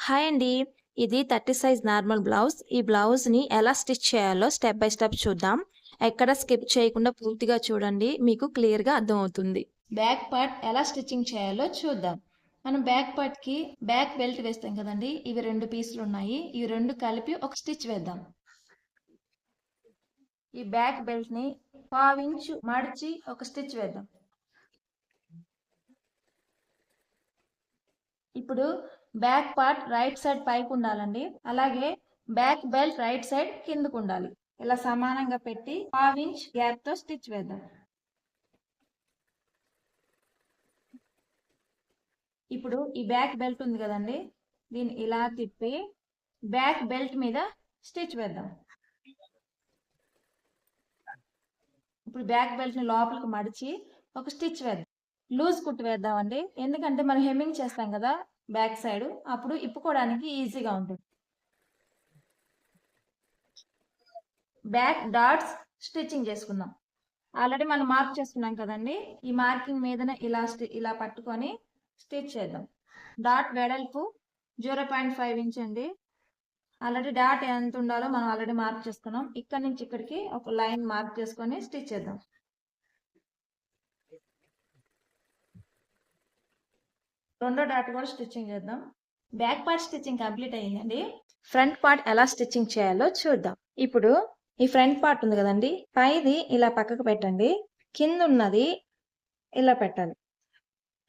Hi అండి. ఇది 30 size normal blouse. ఈ బ్లౌజ్‌ని ఎలా స్టిచ్ చేయాలో స్టెప్ బై స్టెప్ చూద్దాం. ఎక్కడ స్కిప్ చేయకుండా పూర్తిగా చూడండి. మీకు క్లియర్‌గా అర్థమవుతుంది. బ్యాక్ పార్ట్ ఎలా స్టిచ్చింగ్ చేయాలో చూద్దాం. మనం బ్యాక్ పార్ట్‌కి బ్యాక్ బెల్ట్ వేస్తాం కదండీ! ఇవి 2 పీసులు ఉన్నాయి. ఇవి 2 కలిపి ఒక స్టిచ్ వేద్దాం. ఈ బ్యాక్ బెల్ట్‌ని 1/2 ఇంచు మడిచి ఒక స్టిచ్ వేద్దాం. ఇప్పుడు బ్యాక్ పార్ట్ రైట్ సైడ్ పైకి ఉండాలండి. అలాగే బ్యాక్ బెల్ట్ రైట్ సైడ్ కిందకు ఉండాలి. ఇలా సమానంగా పెట్టి 1/2 ఇంచ్ గ్యాప్ తో స్టిచ్ వేద్దాం. ఇప్పుడు ఈ బ్యాక్ బెల్ట్ ఉంది కదండి, దీన్ని ఇలా తిప్పి బ్యాక్ బెల్ట్ మీద స్టిచ్ వేద్దాం. ఇప్పుడు బ్యాక్ బెల్ట్ ని లోపలికి మడిచి ఒక స్టిచ్ వేద్దాం. లూజ్ కుట్టు వేద్దామండి, ఎందుకంటే మనం హెమ్మింగ్ చేస్తాం కదా బ్యాక్ సైడ్, అప్పుడు ఇప్పుకోవడానికి ఈజీగా ఉంటుంది. బ్యాక్ డాట్స్ స్టిచ్చింగ్ చేసుకుందాం. ఆల్రెడీ మనం మార్క్ చేసుకున్నాం కదండి, ఈ మార్కింగ్ మీదనే ఇలా పట్టుకొని స్టిచ్ చేద్దాం. డాట్ వెడల్పు 0.5 ఇంచ్ అండి. ఆల్రెడీ డాట్ ఎంత ఉండాలో మనం ఆల్రెడీ మార్క్ చేసుకున్నాం. ఇక్కడ నుంచి ఇక్కడికి ఒక లైన్ మార్క్ చేసుకొని స్టిచ్ చేద్దాం. రెండో డాట్ కూడా స్టిచ్చింగ్ చేద్దాం. బ్యాక్ పార్ట్ స్టిచ్చింగ్ కంప్లీట్ అయ్యిందండి. ఫ్రంట్ పార్ట్ ఎలా స్టిచ్చింగ్ చేయాలో చూద్దాం. ఇప్పుడు ఈ ఫ్రంట్ పార్ట్ ఉంది కదండి, పైది ఇలా పక్కకు పెట్టండి, కింద ఉన్నది ఇలా పెట్టాలి.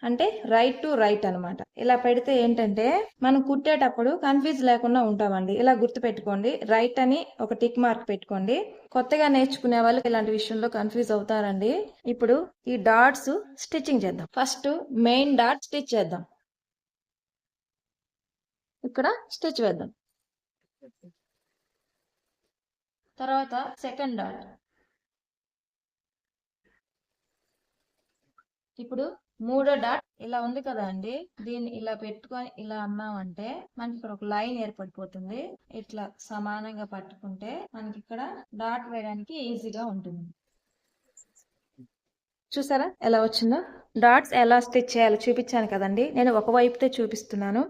అంటే రైట్ టు రైట్ అనమాట. ఇలా పెడితే ఏంటంటే మనం కుట్టేటప్పుడు కన్ఫ్యూజ్ లేకుండా ఉంటామండి. ఇలా గుర్తు పెట్టుకోండి, రైట్ అని ఒక టిక్ మార్క్ పెట్టుకోండి. కొత్తగా నేర్చుకునే వాళ్ళు ఇలాంటి విషయంలో కన్ఫ్యూజ్ అవుతారండి. ఇప్పుడు ఈ డాట్స్ స్టిచ్చింగ్ చేద్దాం. ఫస్ట్ మెయిన్ డాట్ స్టిచ్ చేద్దాం. ఇక్కడ స్టిచ్ వేద్దాం. తర్వాత సెకండ్ డాట్. ఇప్పుడు మూడో డాట్ ఇలా ఉంది కదా అండి, దీన్ని ఇలా పెట్టుకొని ఇలా అన్నామంటే మనకి ఇక్కడ ఒక లైన్ ఏర్పడిపోతుంది. ఇట్లా సమానంగా పట్టుకుంటే మనకి ఇక్కడ డాట్ వేయడానికి ఈజీగా ఉంటుంది. చూసారా ఎలా వచ్చిందో? డాట్స్ ఎలా స్టిచ్ చేయాలో చూపించాను కదండి, నేను ఒక వైపుతే చూపిస్తున్నాను,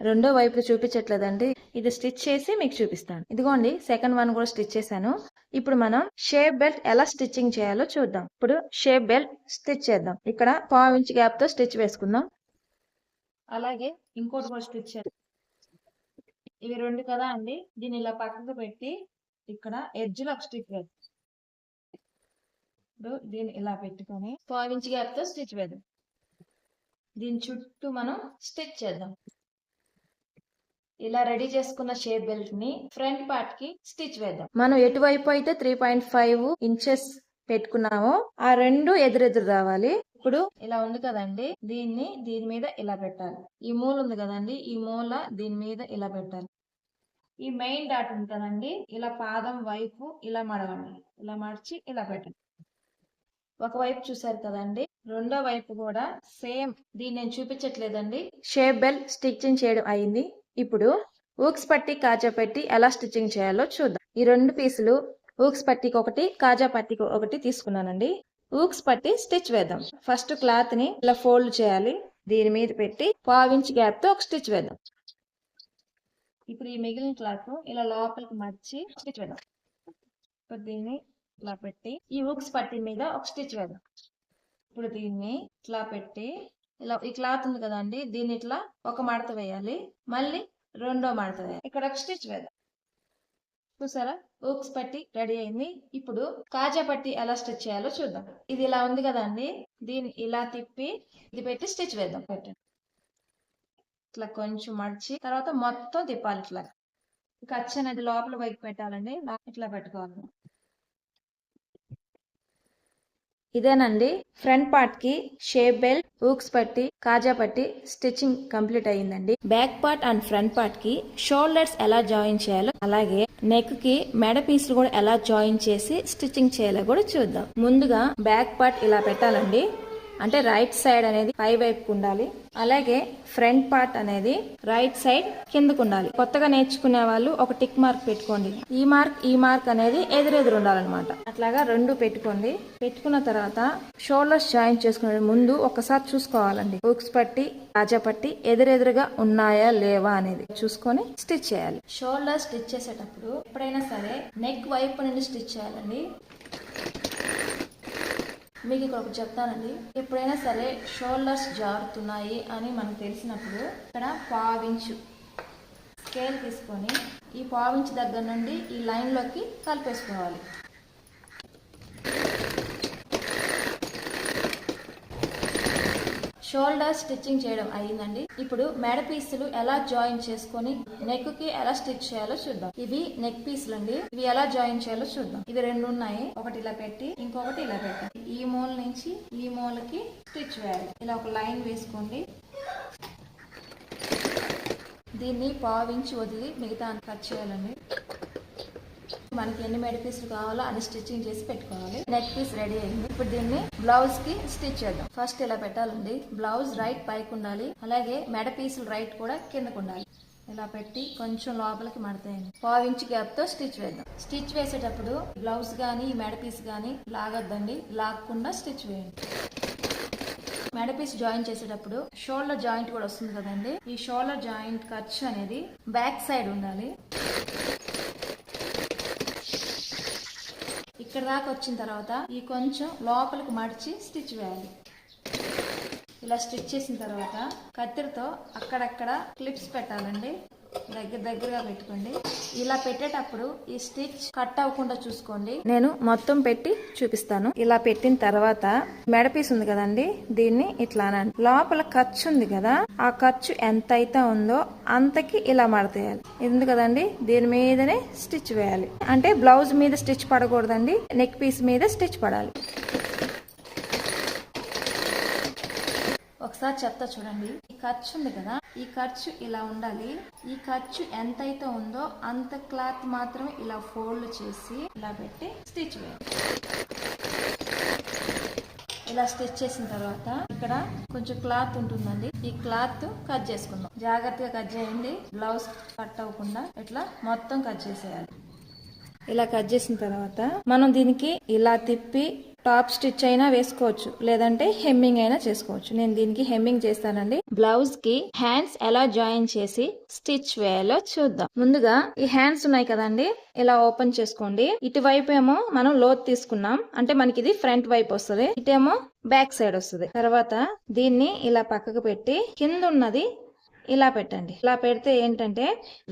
రెండో వైపు చూపించట్లేదండి. ఇది స్టిచ్ చేసి మీకు చూపిస్తాను. ఇదిగోండి, సెకండ్ వన్ కూడా స్టిచ్ చేశాను. ఇప్పుడు మనం షేప్ బెల్ట్ ఎలా స్టిచ్చింగ్ చేయాలో చూద్దాం. ఇప్పుడు షేప్ బెల్ట్ స్టిచ్ చేద్దాం. ఇక్కడ 1/2 ఇంచ్ గ్యాప్ తో స్టిచ్ వేసుకుందాం. అలాగే ఇంకోటి కూడా స్టిచ్ చేద్దాం. ఇవి 2 కదా అండి, దీన్ని ఇలా పక్కకు పెట్టి ఇక్కడ ఎడ్జ్ లో ఒక స్టిచ్ వేద్దాం. ఇప్పుడు దీన్ని ఇలా పెట్టుకొని 1/2 ఇంచ్ గ్యాప్ తో స్టిచ్ వేద్దాం. దీని చుట్టూ మనం స్టిచ్ చేద్దాం. ఇలా రెడీ చేసుకున్న షేప్ బెల్ట్ ని ఫ్రంట్ పార్ట్ కి స్టిచ్ వేద్దాం. మనం ఎటువైపు అయితే 3.5 ఇంచెస్ పెట్టుకున్నామో ఆ రెండు ఎదురెదురు రావాలి. ఇప్పుడు ఇలా ఉంది కదండి, దీని మీద ఇలా పెట్టాలి. ఈ మూల ఉంది కదండి, ఈ మూల దీని మీద ఇలా పెట్టాలి. ఈ మెయిన్ డాట్ ఉంది కదండి, ఇలా పాదం వైపు ఇలా మడవండి. ఇలా మడిచి ఇలా పెట్టండి. ఒకవైపు చూసారు కదండి, రెండో వైపు కూడా సేమ్. దీన్ని నేను చూపించట్లేదండి. షేప్ బెల్ట్ స్టిచ్చింగ్ చేయడం అయింది. ఇప్పుడు ఊక్స్ పట్టి కాజా పట్టి ఎలా స్టిచ్చింగ్ చేయాలో చూద్దాం. ఈ 2 పీసులు ఊక్స్ పట్టికి ఒకటి, కాజా పట్టికి ఒకటి తీసుకున్నానండి. ఊక్స్ పట్టి స్టిచ్ వేద్దాం. ఫస్ట్ క్లాత్ ని ఇలా ఫోల్డ్ చేయాలి, దీని మీద పెట్టి 1/2 ఇంచ్ గ్యాప్ తో ఒక స్టిచ్ వేద్దాం. ఇప్పుడు ఈ మిగిలిన క్లాత్ ఇలా లోపలికి మర్చి స్టిచ్ వేద్దాం. ఇప్పుడు దీన్ని ఇలా పెట్టి ఈ ఊక్స్ పట్టి మీద ఒక స్టిచ్ వేద్దాం. ఇప్పుడు దీన్ని ఇట్లా పెట్టి ఇలా, ఈ క్లాత్ ఉంది కదండి, దీన్ని ఇట్లా ఒక మడత వేయాలి, మళ్ళీ రెండో మడత వేయాలి. ఇక్కడ ఒక స్టిచ్ వేద్దాం. చూసారా, ఊక్స్ పట్టి రెడీ అయింది. ఇప్పుడు కాజా పట్టి ఎలా స్టిచ్ చేయాలో చూద్దాం. ఇది ఇలా ఉంది కదండి, దీన్ని ఇలా తిప్పి ఇది పెట్టి స్టిచ్ వేద్దాం. పెట్టండి. ఇట్లా కొంచెం మడిచి తర్వాత మొత్తం తిప్పాలి. ఇట్లా ఖర్చు అనేది లోపల వైపు పెట్టాలండి, ఇట్లా పెట్టుకోవాలి. ఇదేనండి ఫ్రంట్ పార్ట్ కి షేప్ బెల్ట్, ఊక్స్ పట్టి, కాజా పట్టి స్టిచ్చింగ్ కంప్లీట్ అయ్యిందండి. Back part and front part కి షోల్డర్స్ ఎలా జాయిన్ చేయాలో, అలాగే నెక్ కి మెడ పీసులు కూడా ఎలా జాయిన్ చేసి స్టిచ్చింగ్ చేయాలో కూడా చూద్దాం. ముందుగా బ్యాక్ పార్ట్ ఇలా పెట్టాలండి. అంటే రైట్ సైడ్ అనేది పై వైపుకు ఉండాలి. అలాగే ఫ్రంట్ పార్ట్ అనేది రైట్ సైడ్ కిందకు ఉండాలి. కొత్తగా నేర్చుకునే వాళ్ళు ఒక టిక్ మార్క్ పెట్టుకోండి. ఈ మార్క్ అనేది ఎదురెదురు ఉండాలన్నమాట. అట్లాగా రెండు పెట్టుకోండి. పెట్టుకున్న తర్వాత షోల్డర్స్ జాయిన్ చేసుకునే ముందు ఒకసారి చూసుకోవాలండి. హుక్స్ పట్టి రాజా పట్టి ఎదురెదురుగా ఉన్నాయా లేవా అనేది చూసుకొని స్టిచ్ చేయాలి. షోల్డర్ స్టిచ్ చేసేటప్పుడు ఎప్పుడైనా సరే నెక్ వైపు నుండి స్టిచ్ చేయాలండి. మీకు ఇక్కడ ఒకటి చెప్తానండి, ఎప్పుడైనా సరే షోల్డర్స్ జారుతున్నాయి అని మనకు తెలిసినప్పుడు ఇక్కడ పావించు స్కేల్ తీసుకొని ఈ పావించు దగ్గర నుండి ఈ లైన్లోకి కలిపేసుకోవాలి. షోల్డర్ స్టిచ్చింగ్ చేయడం అయ్యిందండి. ఇప్పుడు మెడ పీసులు ఎలా జాయిన్ చేసుకొని నెక్ కి ఎలా స్టిచ్ చేయాలో చూద్దాం. ఇవి నెక్ పీసులు అండి. ఇవి ఎలా జాయిన్ చేయాలో చూద్దాం. ఇవి రెండు ఉన్నాయి. ఒకటి ఇలా పెట్టి ఇంకొకటి ఇలా పెట్టాలి. ఈ మూల నుంచి ఈ మూలకి స్టిచ్ వేయాలి. ఇలా ఒక లైన్ వేసుకోండి. దీన్ని పావించి వదిలి మిగతా కట్ చేయాలండి. మనకి ఎన్ని మెడ పీసులు కావాలో అన్ని స్టిచ్చింగ్ చేసి పెట్టుకోవాలి. నెక్ పీస్ రెడీ అయింది. ఇప్పుడు దీన్ని బ్లౌజ్ కి స్టిచ్ చేద్దాం. ఫస్ట్ ఇలా పెట్టాలండి. బ్లౌజ్ రైట్ పైకి ఉండాలి. అలాగే మెడ పీసులు రైట్ కూడా కిందకు ఉండాలి. ఇలా పెట్టి కొంచెం లోపలికి మడతాయండి. పావించి గ్యాప్ తో స్టిచ్ వేద్దాం. స్టిచ్ వేసేటప్పుడు బ్లౌజ్ గానీ మెడ పీస్ గానీ లాగొద్దండి. లాగకుండా స్టిచ్ వేయండి. మెడ పీస్ జాయిన్ చేసేటప్పుడు షోల్డర్ జాయింట్ కూడా వస్తుంది కదండి. ఈ షోల్డర్ జాయింట్ ఖర్చు అనేది బ్యాక్ సైడ్ ఉండాలి. ఇక్కడ దాకా వచ్చిన తర్వాత ఈ కొంచెం లోపలికి మడిచి స్టిచ్ వేయాలి. ఇలా స్టిచ్ చేసిన తర్వాత కత్తిరితో అక్కడక్కడ క్లిప్స్ పెట్టాలండి. దగ్గరగా పెట్టుకోండి. ఇలా పెట్టేటప్పుడు ఈ స్టిచ్ కట్ అవ్వకుండా చూసుకోండి. నేను మొత్తం పెట్టి చూపిస్తాను. ఇలా పెట్టిన తర్వాత మెడ పీస్ ఉంది కదండి, దీన్ని ఇట్లా అనండి. లోపల ఖర్చు ఉంది కదా, ఆ ఖర్చు ఎంత అయితే ఉందో అంతకి ఇలా మడతేయాలి. ఉంది కదండి, దీని మీదనే స్టిచ్ వేయాలి. అంటే బ్లౌజ్ మీద స్టిచ్ పడకూడదండి, నెక్ పీస్ మీద స్టిచ్ పడాలి. ఒకసారి చెప్తా చూడండి. ఈ ఖర్చు ఉంది కదా, ఈ ఖర్చు ఇలా ఉండాలి. ఈ ఖర్చు ఎంతైతే ఉందో అంత క్లాత్ మాత్రం ఇలా ఫోల్డ్ చేసి ఇలా పెట్టి స్టిచ్ వేయాలి. ఇలా స్టిచ్ చేసిన తర్వాత ఇక్కడ కొంచెం క్లాత్ ఉంటుందండి. ఈ క్లాత్ కట్ చేసుకుందాం. జాగ్రత్తగా కట్ చేయండి, బ్లౌజ్ కట్ అవ్వకుండా ఇట్లా మొత్తం కట్ చేసేయాలి. ఇలా కట్ చేసిన తర్వాత మనం దీనికి ఇలా తిప్పి టాప్ స్టిచ్ అయినా వేసుకోవచ్చు, లేదంటే హెమ్మింగ్ అయినా చేసుకోవచ్చు. నేను దీనికి హెమ్మింగ్ చేస్తానండి. బ్లౌజ్ కి హ్యాండ్స్ ఎలా జాయిన్ చేసి స్టిచ్ వేయాలో చూద్దాం. ముందుగా ఈ హ్యాండ్స్ ఉన్నాయి కదండి, ఇలా ఓపెన్ చేసుకోండి. ఇటువైపు ఏమో మనం లోత్ తీసుకున్నాం, అంటే మనకి ఇది ఫ్రంట్ వైపు వస్తుంది, ఇటేమో బ్యాక్ సైడ్ వస్తుంది. తర్వాత దీన్ని ఇలా పక్కకు పెట్టి కింద ఉన్నది ఇలా పెట్టండి. ఇలా పెడితే ఏంటంటే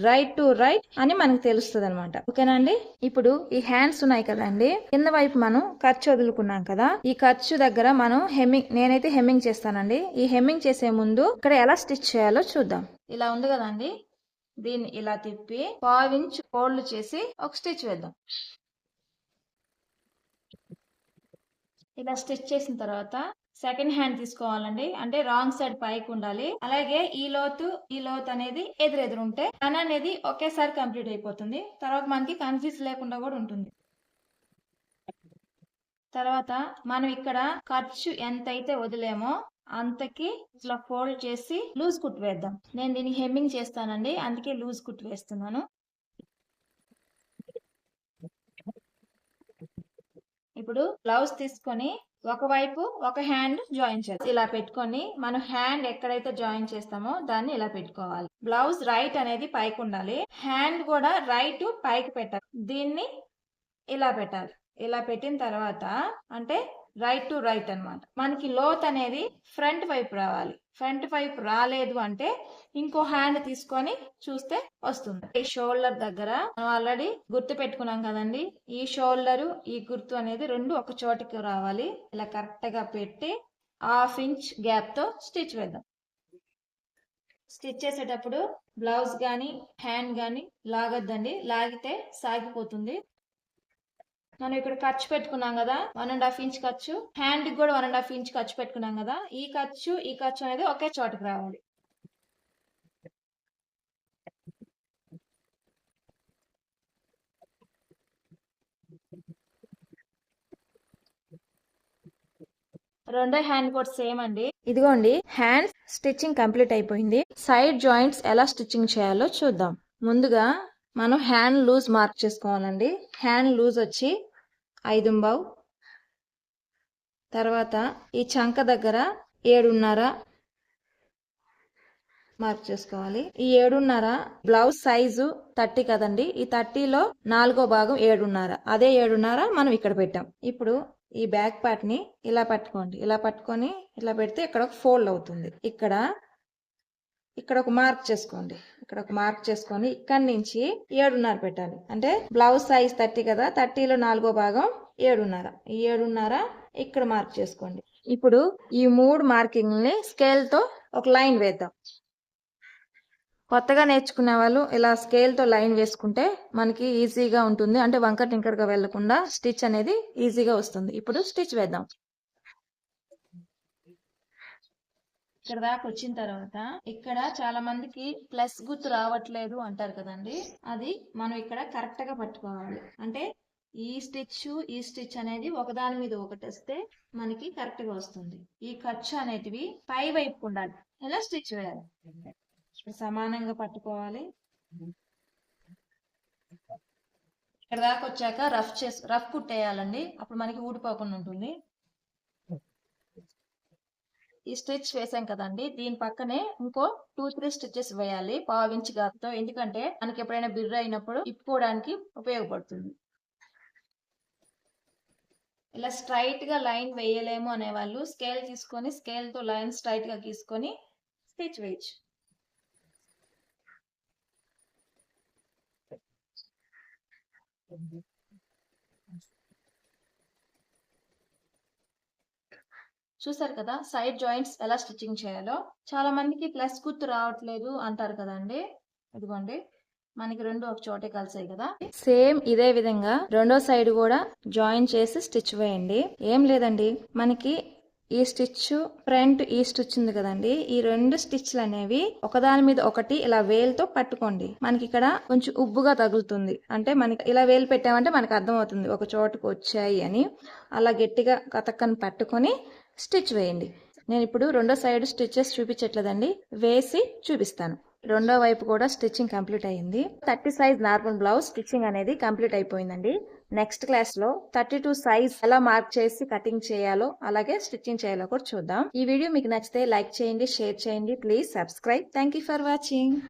రైట్ టు రైట్ అని మనకు తెలుస్తుంది అనమాట. ఓకేనండి. ఇప్పుడు ఈ హ్యాండ్స్ ఉన్నాయి కదండి, కింద వైపు మనం ఖర్చు వదులుకున్నాం కదా, ఈ ఖర్చు దగ్గర మనం నేనైతే హెమ్మింగ్ చేస్తానండి. ఈ హెమ్మింగ్ చేసే ముందు ఇక్కడ ఎలా స్టిచ్ చేయాలో చూద్దాం. ఇలా ఉంది కదండి, దీన్ని ఇలా తిప్పి 1/2 ఇంచ్ ఫోల్డ్ చేసి ఒక స్టిచ్ వేద్దాం. ఇలా స్టిచ్ చేసిన తర్వాత సెకండ్ హ్యాండ్ తీసుకోవాలండి. అంటే రాంగ్ సైడ్ పైకి ఉండాలి. అలాగే ఈ లోతు అనేది ఎదురెదురు ఉంటే పని అనేది ఒకేసారి కంప్లీట్ అయిపోతుంది. తర్వాత మనకి కన్ఫ్యూజ్ లేకుండా కూడా ఉంటుంది. తర్వాత మనం ఇక్కడ ఖర్చు ఎంతైతే వదిలేమో అంతకి ఇట్లా ఫోల్డ్ చేసి లూజ్ కుట్ వేద్దాం. నేను దీనికి హెమ్మింగ్ చేస్తానండి, అందుకే లూజ్ కుట్ వేస్తున్నాను. ఇప్పుడు బ్లౌజ్ తీసుకొని ఒకవైపు ఒక హ్యాండ్ జాయిన్ చేస్తాం. ఇలా పెట్టుకొని మనం హ్యాండ్ ఎక్కడైతే జాయిన్ చేస్తామో దాన్ని ఇలా పెట్టుకోవాలి. బ్లౌజ్ రైట్ అనేది పైకి ఉండాలి, హ్యాండ్ కూడా రైట్ పైకి పెట్టాలి. దీన్ని ఇలా పెట్టాలి. ఇలా పెట్టిన తర్వాత అంటే రైట్ టు రైట్ అన్నమాట. మనకి లోత్ అనేది ఫ్రంట్ వైపు రావాలి. ఫ్రంట్ వైపు రాలేదు అంటే ఇంకో హ్యాండ్ తీసుకొని చూస్తే వస్తుంది. ఈ షోల్డర్ దగ్గర మనం ఆల్రెడీ గుర్తు పెట్టుకున్నాం కదండి, ఈ షోల్డర్ ఈ గుర్తు అనేది రెండు ఒక చోటికి రావాలి. ఇలా కరెక్ట్ గా పెట్టి 1/2 ఇంచ్ గ్యాప్ తో స్టిచ్ వేద్దాం. స్టిచ్ చేసేటప్పుడు బ్లౌజ్ గానీ హ్యాండ్ గానీ లాగొద్దండి, లాగితే సాగిపోతుంది. మనం ఇక్కడ ఖర్చు పెట్టుకున్నాం కదా, 1.5 ఇంచ్ ఖర్చు, హ్యాండ్ కూడా 1.5 ఇంచ్ ఖర్చు పెట్టుకున్నాం కదా, ఈ ఖర్చు అనేది ఒకే చోటకి రావాలి. రెండో హ్యాండ్ కూడా సేమ్ అండి. ఇదిగోండి హ్యాండ్ స్టిచ్చింగ్ కంప్లీట్ అయిపోయింది. సైడ్ జాయింట్స్ ఎలా స్టిచ్చింగ్ చేయాలో చూద్దాం. ముందుగా మనం హ్యాండ్ లూజ్ మార్క్ చేసుకోవాలండి. హ్యాండ్ లూజ్ వచ్చి 5.5. తర్వాత ఈ చంక దగ్గర 7.5 మార్క్ చేసుకోవాలి. ఈ 7.5 బ్లౌజ్ సైజు 30 కదండి. ఈ 30లో 4వ భాగం 7.5. అదే 7.5 మనం ఇక్కడ పెట్టాం. ఇప్పుడు ఈ బ్యాక్ పార్ట్ ని ఇలా పట్టుకోండి. ఇలా పట్టుకొని ఇలా పెడితే ఇక్కడ ఒక ఫోల్డ్ అవుతుంది. ఇక్కడ ఒక మార్క్ చేసుకోండి. ఇక్కడ ఒక మార్క్ చేసుకొని ఇక్కడ నుంచి 7.5 పెట్టాలి. అంటే బ్లౌజ్ సైజ్ 30 కదా, 30లో 4వ భాగం 7.5. ఈ 7.5 ఇక్కడ మార్క్ చేసుకోండి. ఇప్పుడు ఈ 3 మార్కింగ్ ని స్కేల్ తో ఒక లైన్ వేద్దాం. కొత్తగా నేర్చుకునే వాళ్ళు ఇలా స్కేల్ తో లైన్ వేసుకుంటే మనకి ఈజీగా ఉంటుంది. అంటే వంకర టింకరగా వెళ్లకుండా స్టిచ్ అనేది ఈజీగా వస్తుంది. ఇప్పుడు స్టిచ్ వేద్దాం. ఇక్కడ దాకా వచ్చిన తర్వాత ఇక్కడ చాలా మందికి ప్లస్ గుర్తు రావట్లేదు అంటారు కదండి. అది మనం ఇక్కడ కరెక్ట్ గా పట్టుకోవాలి. అంటే ఈ స్టిచ్ అనేది ఒకదాని మీద ఒకటి వస్తే మనకి కరెక్ట్ గా వస్తుంది. ఈ ఖర్చు అనేటివి పై వైపు ఉండాలి. ఇలా స్టిచ్ వేయాలి. సమానంగా పట్టుకోవాలి. ఇక్కడ దాకా వచ్చాక రఫ్ కుట్టేయాలండి. అప్పుడు మనకి ఊడిపోకుండా ఉంటుంది. ఈ స్టిచ్ వేసాం కదండి, దీని పక్కనే ఇంకో 2-3 స్టిచెస్ వేయాలి 1/2 ఇంచ్ గాతో. ఎందుకంటే మనకి ఎప్పుడైనా బిర్ర అయినప్పుడు ఇప్పుకోవడానికి ఉపయోగపడుతుంది. ఇలా స్ట్రైట్ గా లైన్ వేయలేము అనే వాళ్ళు స్కేల్ తీసుకొని స్కేల్ తో లైన్ స్ట్రైట్ గా గీసుకొని స్టిచ్ వేయచ్చు. చూసారు కదా సైడ్ జాయింట్స్ ఎలా స్టిచ్చింగ్ చేయాలో. చాలా మందికి ప్లస్ గుర్తు రావట్లేదు అంటారు కదండి. ఇదిగోండి మనకి రెండు ఒక చోటే కలిసాయి కదా. సేమ్ ఇదే విధంగా రెండో సైడ్ కూడా జాయిన్ చేసి స్టిచ్ వేయండి. ఏం లేదండి, మనకి ఈ స్టిచ్ ఫ్రంట్ ఈ స్టిచ్ ఉంది కదండి, ఈ 2 స్టిచ్లు అనేవి ఒకదాని మీద ఒకటి ఇలా వేలుతో పట్టుకోండి. మనకి ఇక్కడ కొంచెం ఉబ్బుగా తగులుతుంది. అంటే మనకి ఇలా వేలు పెట్టామంటే మనకు అర్థం అవుతుంది ఒక చోటుకు వచ్చాయి అని. అలా గట్టిగా కతక్కని పట్టుకొని స్టిచ్ వేయండి. నేను ఇప్పుడు రెండో సైడ్ స్టిచెస్ చూపించట్లేదండి, వేసి చూపిస్తాను. రెండో వైపు కూడా స్టిచ్చింగ్ కంప్లీట్ అయ్యింది. 30 సైజ్ నార్మల్ బ్లౌజ్ స్టిచ్చింగ్ అనేది కంప్లీట్ అయిపోయిందండి. నెక్స్ట్ క్లాస్ లో 32 సైజ్ ఎలా మార్క్ చేసి కటింగ్ చేయాలో అలాగే స్టిచ్చింగ్ చేయాలో కూడా చూద్దాం. ఈ వీడియో మీకు నచ్చితే లైక్ చేయండి, షేర్ చేయండి. Please subscribe. Thank you for watching.